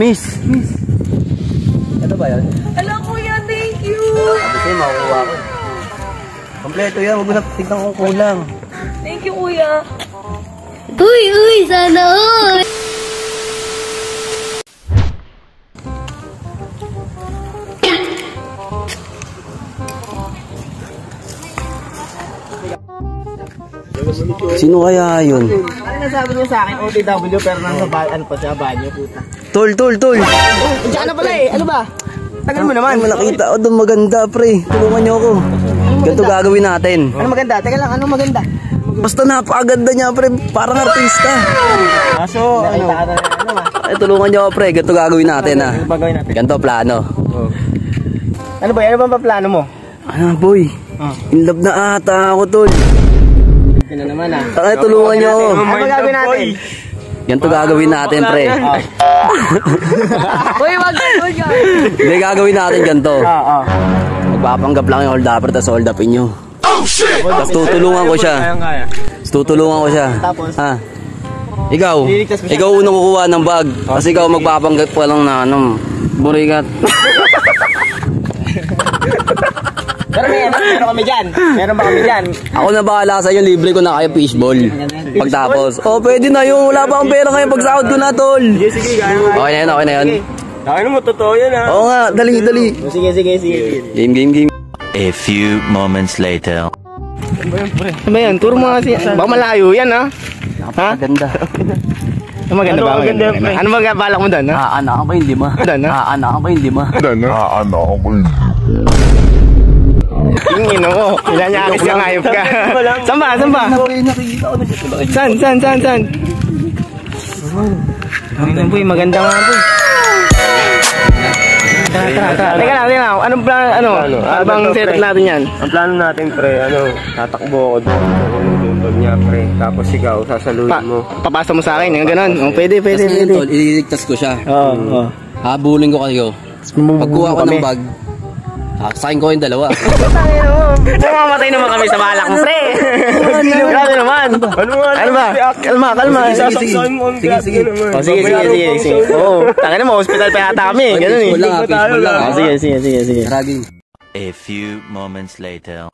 Miss. Ano ba yan? Ala kuya, thank you. Kasi makukuha ko. Kompleto yan, huwag mo na tignan kung kulang. Thank you kuya. Uy, sana all. Sino kaya yun? Ano nasabi niya sa akin? OTW pero nasa ano pa siya, banyo puta. Tol. Diyan na pala eh, ano ba? Tagal mo naman. Ay, nakita ko doon maganda pre. Tulungan niyo ako. Ganito gagawin natin. Ano maganda? Teka lang, ano maganda? Basta napakaganda niya pre. Parang artista. Kaso, ano Ay, tulungan niyo ako pre. Ganito gagawin natin ha. Ano ba gawin natin? Ganito plano. Ano ba? Ano ba plano mo? Ano boy? In love na ata ako tol. Ano naman ah. Ay, tulungan niyo ako. Ano ba gagawin natin? Ganito gagawin natin pre. Uy, wag. Hindi gagawin natin ganito. Magpapanggap lang yung hold upper tapos hold upin nyo. Oh shit! Tapos tutulungan ko siya. Tapos? Ha? Ikaw unang kukuha ng bag. Kasi ikaw magpapanggap pa lang na burigat. Meron kami dyan. Meron ba kami dyan? Ako na bahala sa inyo, libre ko na kayo fishball. Pagtapos, pwede na yung wala pa akong pera ngayon pag sahod ko na tol. Sige. Okay na yun. Ano mo, totoo yan ha? Oo nga, dali. Sige. Game. A few moments later. Ano ba yan? Turo mo kasi. Baka malayo yan ha? Ha? Ganda. Ano maganda ba? Ano balak mo doon ha? Aanakan ba hindi ma? Yung ino mo. Ilanyakis ka, ngayop ka. Saan ba? Saan? Ano boy, maganda nga boy. Teka lang. Anong plan, ano bang setup natin yan? Ang plano natin pre, tatakbo ako doon. Doon niya pre. Tapos ikaw, sasaluhin mo. Papasa mo sa akin, yung gano'n. Pwede. Tol, ililigtas ko siya. Oo. Habulin ko kayo. Pagkuha ko ng bag, saksakin ko yung dalawa. Mamamatay naman kami sa balak mo, pre. Grabe naman. Ano ba? Kalma. Sige. Sige. Oo. Tangin mo, hospital pa yata kami. Ganun eh. Fishball lang. Sige. Karaging. A few moments later.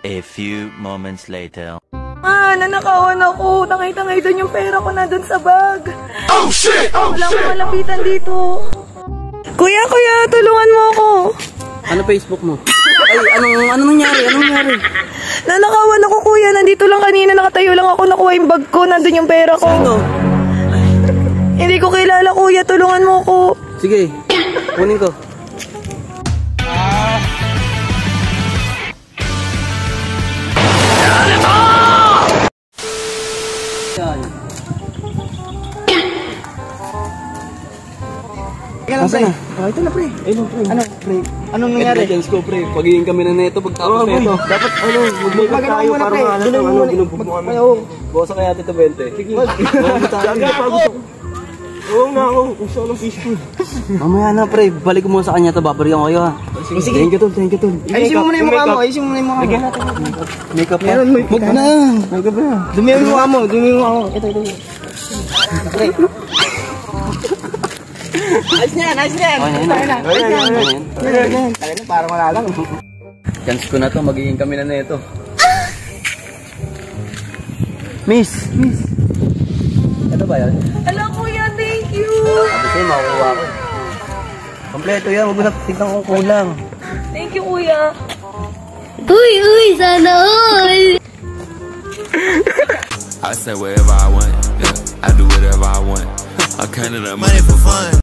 A few moments later. Nanakawan ako. Tangay-tangay doon yung pera ko na doon sa bag. Oh shit! Wala akong malapitan dito. Kuya, tulungan mo ako. Ano Facebook mo? Ay, anong nangyari? Nanakawan ako kuya. Nandito lang kanina. Nakatayo lang ako. Nakuha yung bag ko. Nandun yung pera ko. Sino? Hindi ko kilala kuya. Tulungan mo ako. Sige, kunin ko. Nasaan na? Ito na pre. Ano pre? Anong nangyari? Chance ko pre, pagiging kami na neto pagtapos neto. Dapat Magkano tayo muna para pre? ginugbog mo kami. Bosa kaya tito 20. Sige, pagod ako. Oo nga ako, gusto ko ng fishbowl. Mamaya na pre, balik ko muna sa kanya to, babarihan ko kayo ha. Sige. Thank you tol. Ayusin mo muna yung mukha mo. Makeup na. Huwag na. Dumi yung mukha mo. Ito. Pre. Ayos na yan. Parang wala lang. Chance ko na to, magiging kami na neto. Miss. Ano ba yan? Ala kuya, thank you. Kasi makukuha ko. Kompleto yan, huwag mo na tignan kung kulang. Thank you kuya. Uy, sana all. I say wherever I want, yeah. I do whatever I want. I counted up money for fun.